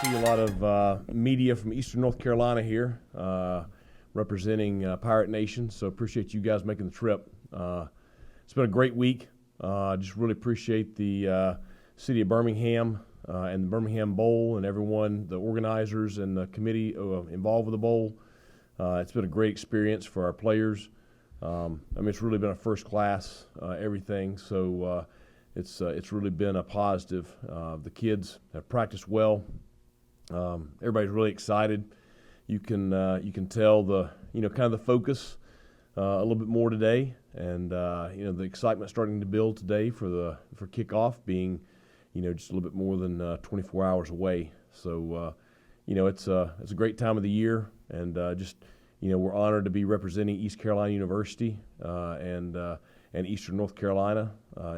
See a lot of media from Eastern North Carolina here representing Pirate Nation, so appreciate you guys making the trip. It's been a great week. Just really appreciate the city of Birmingham and the Birmingham Bowl and everyone, the organizers and the committee involved with the bowl. It's been a great experience for our players. It's really been a first class everything, so it's really been a positive. The kids have practiced well. Everybody's really excited. You can tell the kind of the focus a little bit more today, and the excitement starting to build today for kickoff being just a little bit more than 24 hours away. So it's a great time of the year, and we're honored to be representing East Carolina University and Eastern North Carolina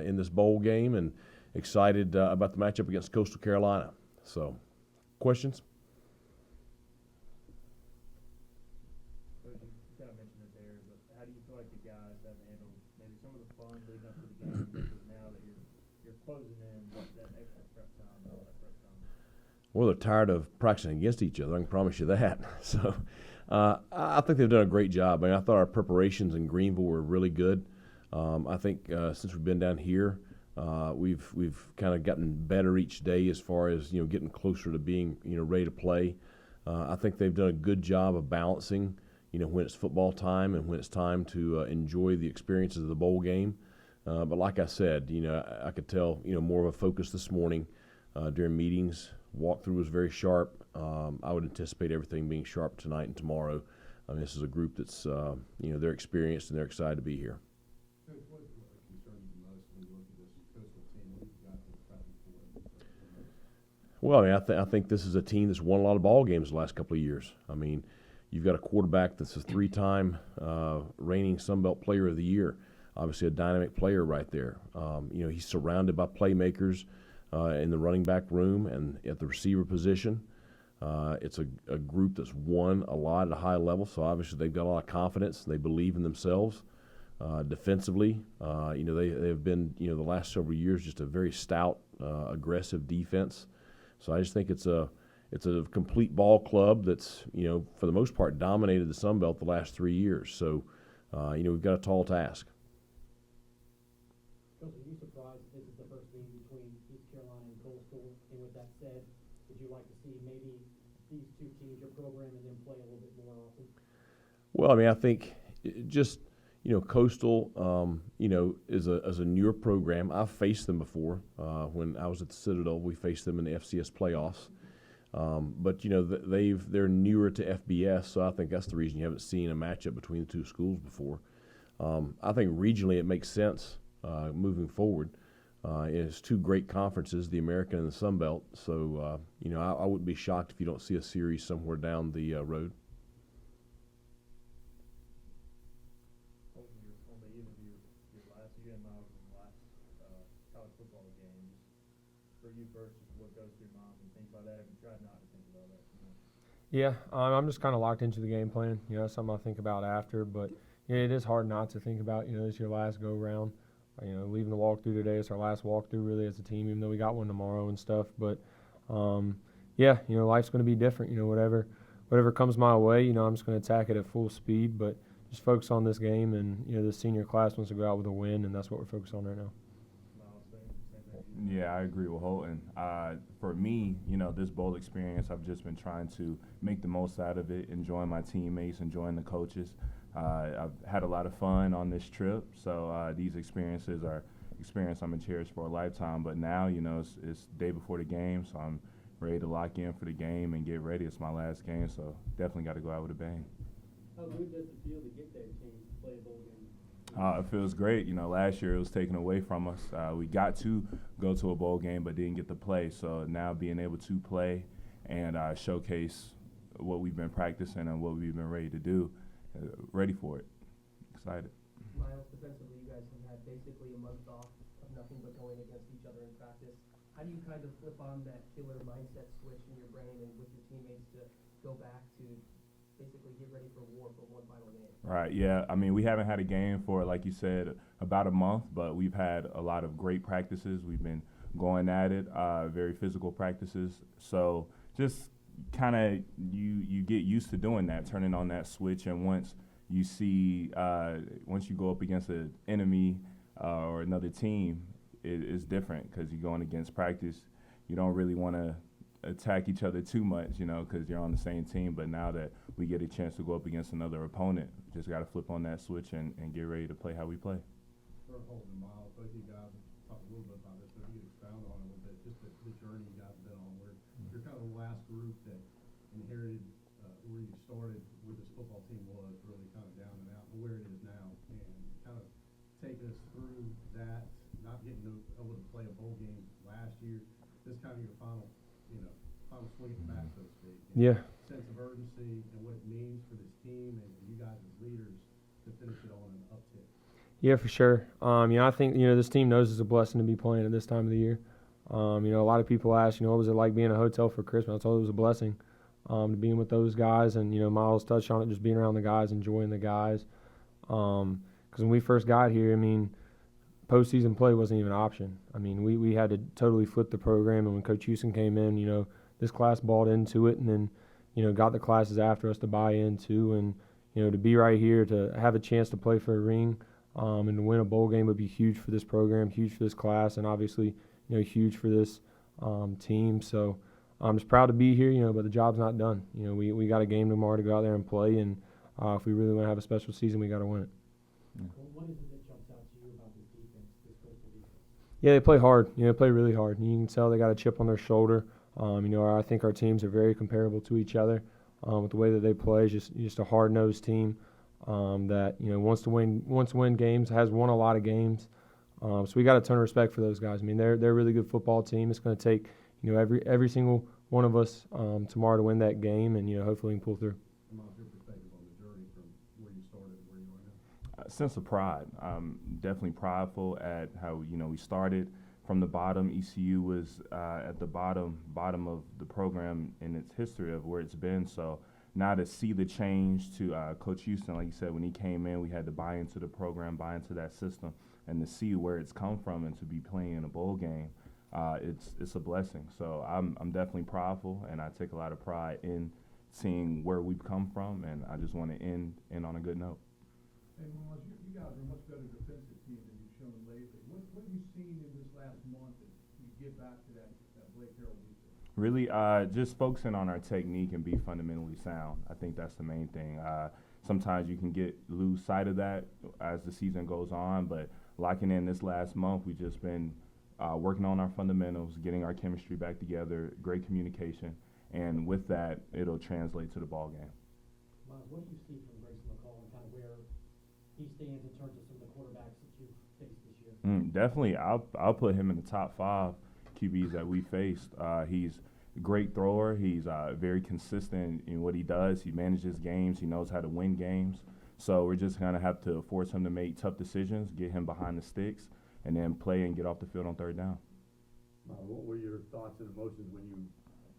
in this bowl game, and excited about the matchup against Coastal Carolina. So, questions? You kind of mentioned it there, but how do you feel like the guys have handled maybe some of the fun leading up to the game versus now that you're closing in that extra prep time, all that prep time? Well, they're tired of practicing against each other, I can promise you that. So I think they've done a great job. I thought our preparations in Greenville were really good. I think since we've been down here, we've kind of gotten better each day as far as getting closer to being ready to play. I think they've done a good job of balancing when it's football time and when it's time to enjoy the experiences of the bowl game. But like I said, I could tell more of a focus this morning during meetings. Walkthrough was very sharp. I would anticipate everything being sharp tonight and tomorrow. This is a group that's they're experienced and they're excited to be here. What concerns you most when you look at this Coastal team that you've got to prep for? Well, I think this is a team that's won a lot of ball games the last couple of years. You've got a quarterback that's a three-time reigning Sun Belt Player of the Year. Obviously, a dynamic player right there. He's surrounded by playmakers in the running back room and at the receiver position. It's a group that's won a lot at a high level, so obviously they've got a lot of confidence. They believe in themselves. Defensively, they have been the last several years just a very stout, aggressive defense. So I just think it's a complete ball club that's for the most part dominated the Sun Belt the last 3 years. So we've got a tall task. Coach, are you surprised this is the first game between East Carolina and Coastal? And with that said, would you like to see maybe these two teams, your program, and them play a little bit more often? Well, I think just Coastal, is a newer program. I've faced them before. When I was at the Citadel, we faced them in the FCS playoffs. But they're newer to FBS, so I think that's the reason you haven't seen a matchup between the two schools before. I think regionally it makes sense moving forward. It's two great conferences, the American and the Sun Belt. So I wouldn't be shocked if you don't see a series somewhere down the road. On the eve of your last, you and Myles in the last college football game, for you versus what goes through your mind and things like that, have you tried not to think about that too much? Yeah, I'm just kind of locked into the game plan. Something I think about after, but it is hard not to think about. It's your last go round. Leaving the walkthrough today, it's our last walkthrough really as a team, even though we got one tomorrow and stuff. But life's going to be different. Whatever comes my way, I'm just going to attack it at full speed. But just focus on this game, and the senior class wants to go out with a win, and that's what we're focused on right now. Yeah, I agree with Holton. For me, this bowl experience, I've just been trying to make the most out of it, enjoying my teammates, enjoying the coaches. I've had a lot of fun on this trip, so these experiences are experience I'm going to cherish for a lifetime. But now, it's day before the game, so I'm ready to lock in for the game and get ready. It's my last game, so definitely got to go out with a bang. How good does it feel to get that chance to play a bowl game? It feels great. Last year it was taken away from us. We got to go to a bowl game but didn't get to play. So now being able to play and showcase what we've been practicing and what we've been ready to do, ready for it. Excited. Myles, defensively, you guys have had basically a month off of nothing but going against each other in practice. How do you kind of flip on that killer mindset switch in your brain and with your teammates to go back to basically get ready for war for one final game? Right, yeah. We haven't had a game for, like you said, about a month, but we've had a lot of great practices. We've been going at it, very physical practices. So just kind of you get used to doing that, turning on that switch, and once you go up against an enemy or another team, it's different because you're going against practice. You don't really want to attack each other too much, because you're on the same team. But now that we get a chance to go up against another opponent, just got to flip on that switch and get ready to play how we play. For Holton and Myles, both of you guys talked a little bit about this, but if you could expound on it a little bit, just the journey you guys have been on, where you're kind of the last group that inherited where you started, where this football team was really kind of down and out, to where it is now, and kind of taking us through that, not getting able to play a bowl game last year, this kind of your final swing at the bat, so to speak. And Yeah. sense of urgency and what it means for this team and you guys as leaders to finish it on an uptick. Yeah, for sure. I think, this team knows it's a blessing to be playing at this time of the year. A lot of people ask, what was it like being in a hotel for Christmas? I told it was a blessing to being with those guys. And, Myles touched on it, just being around the guys, enjoying the guys. Because when we first got here, postseason play wasn't even an option. We had to totally flip the program. And when Coach Houston came in, this class bought into it and then, got the classes after us to buy into. And, to be right here, to have a chance to play for a ring and to win a bowl game would be huge for this program, huge for this class, and obviously, huge for this team. So I'm just proud to be here, but the job's not done. We got a game tomorrow to go out there and play, and if we really want to have a special season, we got to win it. Well, what is it that jumps out to you about this defense, this coastal defense? Yeah, they play hard. They play really hard. And you can tell they got a chip on their shoulder. I think our teams are very comparable to each other with the way that they play. It's just a hard-nosed team that wants to win games, has won a lot of games. So we got a ton of respect for those guys. They're a really good football team. It's going to take every single one of us tomorrow to win that game, and hopefully we can pull through. From your perspective on the journey from where you started to where you are now? A sense of pride. I'm definitely prideful at how we started from the bottom. ECU was at the bottom of the program in its history of where it's been. So now to see the change to Coach Houston, like you said, when he came in, we had to buy into the program, buy into that system, and to see where it's come from and to be playing in a bowl game, it's a blessing. So I'm definitely prideful, and I take a lot of pride in seeing where we've come from, and I just want to end on a good note. Hey, Myles, you guys are a much better defensive team than you've shown lately. What have you seen in this last month that you get back to that Blake Harrell defense? Really, just focusing on our technique and be fundamentally sound. I think that's the main thing. Sometimes you can lose sight of that as the season goes on, but locking in this last month, we've just been working on our fundamentals, getting our chemistry back together, great communication, and with that, it'll translate to the ball game. Myles, what do you see from Grayson McCall and kind of where he stands in terms of some of the quarterbacks that you've faced this year? Definitely, I'll put him in the top 5 QBs that we faced. He's a great thrower. He's very consistent in what he does. He manages games. He knows how to win games. So we're just going to have to force him to make tough decisions, get him behind the sticks, and then play and get off the field on third down. What were your thoughts and emotions when you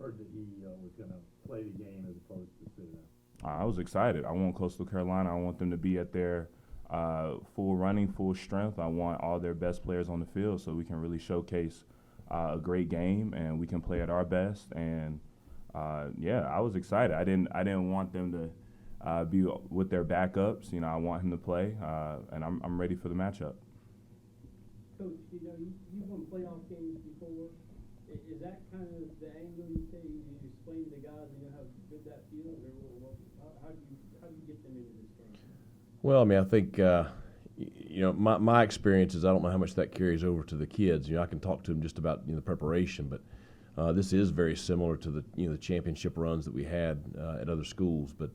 heard that he was going to play the game as opposed to sit out? I was excited. I want Coastal Carolina. I want them to be at their full running, full strength. I want all their best players on the field so we can really showcase a great game and we can play at our best. And I was excited. I didn't want them to be with their backups. I want him to play, and I'm ready for the matchup. Coach, you've won playoff games before. Is that kind of the angle you take? You explain to the guys how good that feels, or how do you get them into this game? Well, I think my experience is I don't know how much that carries over to the kids. I can talk to them just about the preparation, but this is very similar to the championship runs that we had at other schools. But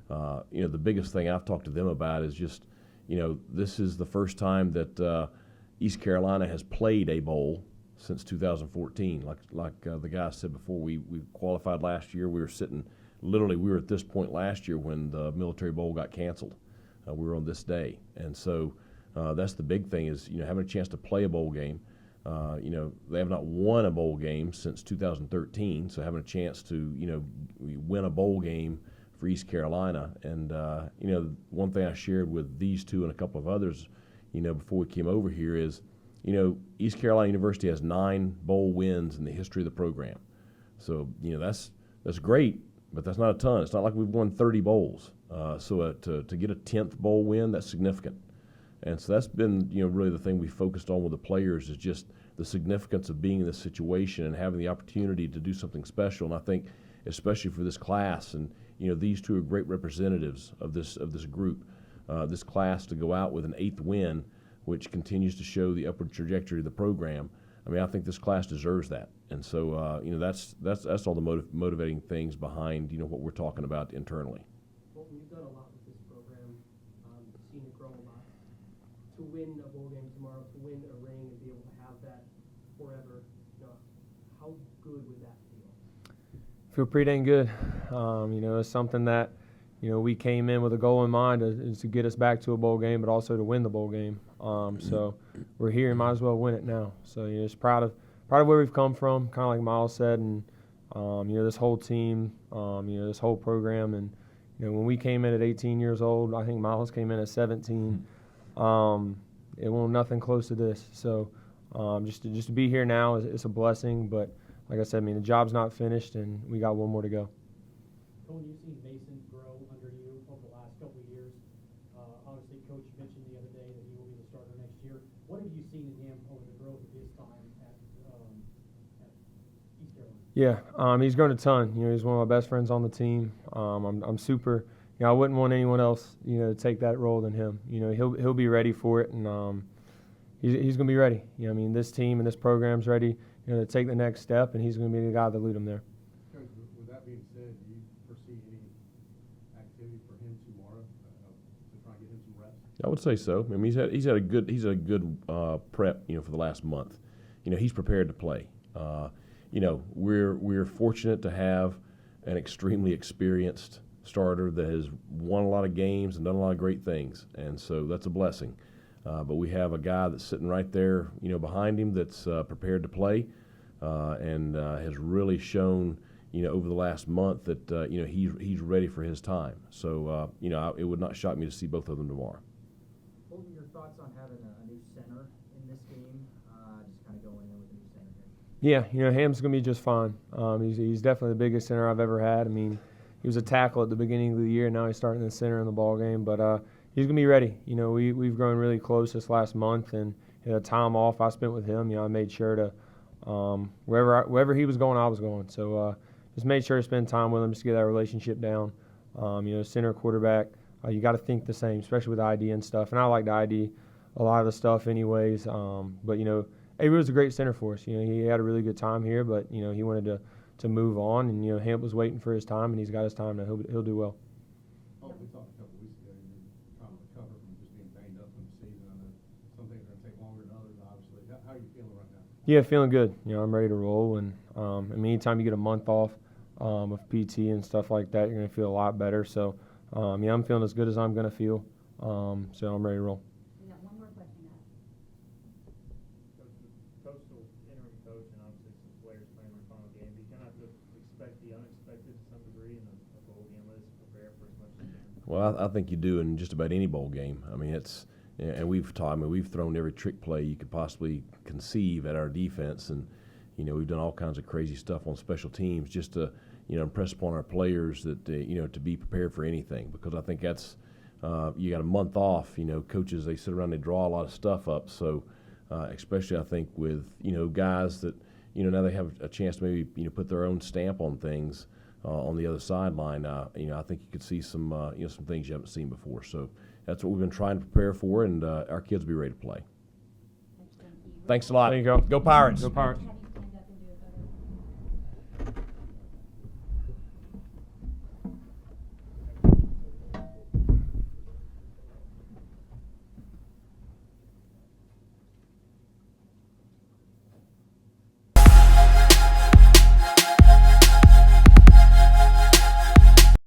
the biggest thing I've talked to them about is just this is the first time that East Carolina has played a bowl since 2014. Like the guy said before, we qualified last year. We were at this point last year when the Military Bowl got canceled. We were on this day, and so that's the big thing is having a chance to play a bowl game. They have not won a bowl game since 2013, so having a chance to win a bowl game for East Carolina. And one thing I shared with these two and a couple of others, before we came over here is, East Carolina University has 9 bowl wins in the history of the program. So that's That's great, but that's not a ton. It's not like we've won 30 bowls. So to get a 10th bowl win, that's significant. And so that's been, really the thing we focused on with the players is just the significance of being in this situation and having the opportunity to do something special. And I think, especially for this class, and these two are great representatives of this group. This class to go out with an 8th win, which continues to show the upward trajectory of the program. I mean, I think this class deserves that. And so, that's all the motivating things behind, what we're talking about internally. Well, you've done a lot with this program, seen it grow a lot. To win a bowl game tomorrow, to win a ring and be able to have that forever, how good would that feel? Feel pretty dang good. It's something that, we came in with a goal in mind is to get us back to a bowl game, but also to win the bowl game. So we're here and might as well win it now. So, just proud of where we've come from, kind of like Myles said, and, this whole team, this whole program. And, when we came in at 18 years old, I think Myles came in at 17. It won't nothing close to this. So just to be here now is a blessing. But like I said, the job's not finished, and we got one more to go. Colton, you've seen Mason grow under you over the last couple of years. Obviously, Coach mentioned the other day that he will be the starter next year. What have you seen in him over the growth of his time at East Carolina? Yeah, he's grown a ton. He's one of my best friends on the team. I'm super. I wouldn't want anyone else, to take that role than him. He'll be ready for it, and he's going to be ready. This team and this program's ready, to take the next step, and he's going to be the guy to lead them there. Coach, with that being said, do you foresee any activity for him tomorrow to try and get him some reps? I would say so. He's had a good prep, for the last month. He's prepared to play. We're fortunate to have an extremely experienced starter that has won a lot of games and done a lot of great things, and so that's a blessing. But we have a guy that's sitting right there, behind him that's prepared to play, and has really shown, over the last month that he's ready for his time. So it would not shock me to see both of them tomorrow. What were your thoughts on having a new center in this game? Just kind of going in with a new center here. Yeah, Ham's going to be just fine. He's definitely the biggest center I've ever had. He was a tackle at the beginning of the year. Now he's starting the center in the ball game, but he's going to be ready. We've grown really close this last month, and the time off I spent with him, I made sure to wherever he was going, I was going. So just made sure to spend time with him just to get that relationship down. Center, quarterback, you got to think the same, especially with ID and stuff. And I like to ID a lot of the stuff anyways. But Avery was a great center for us. He had a really good time here, but he wanted to move on, and Hamp was waiting for his time, and he's got his time now. He'll do well. Oh, we talked a couple weeks ago. You're trying to recover from just being banged up from the season. I know some things are going to take longer than others, obviously. How are you feeling right now? Yeah, feeling good. I'm ready to roll, and anytime you get a month off of PT and stuff like that, you're going to feel a lot better. So, I'm feeling as good as I'm going to feel. So I'm ready to roll. We got one more question, guys. Coastal interim coach, and obviously some players playing their final game. Do you kind of have to expect the unexpected to some degree in a bowl game? Let's prepare for as much as you can. Well, I think you do in just about any bowl game. And we've thrown every trick play you could possibly conceive at our defense, and we've done all kinds of crazy stuff on special teams just to impress upon our players that to be prepared for anything, because I think that's you got a month off. Coaches, they sit around, they draw a lot of stuff up. So especially I think with guys that now they have a chance to maybe put their own stamp on things on the other sideline. I think you could see some some things you haven't seen before. So that's what we've been trying to prepare for, and our kids will be ready to play. Thanks a lot. There you go. Go Pirates. Go Pirates.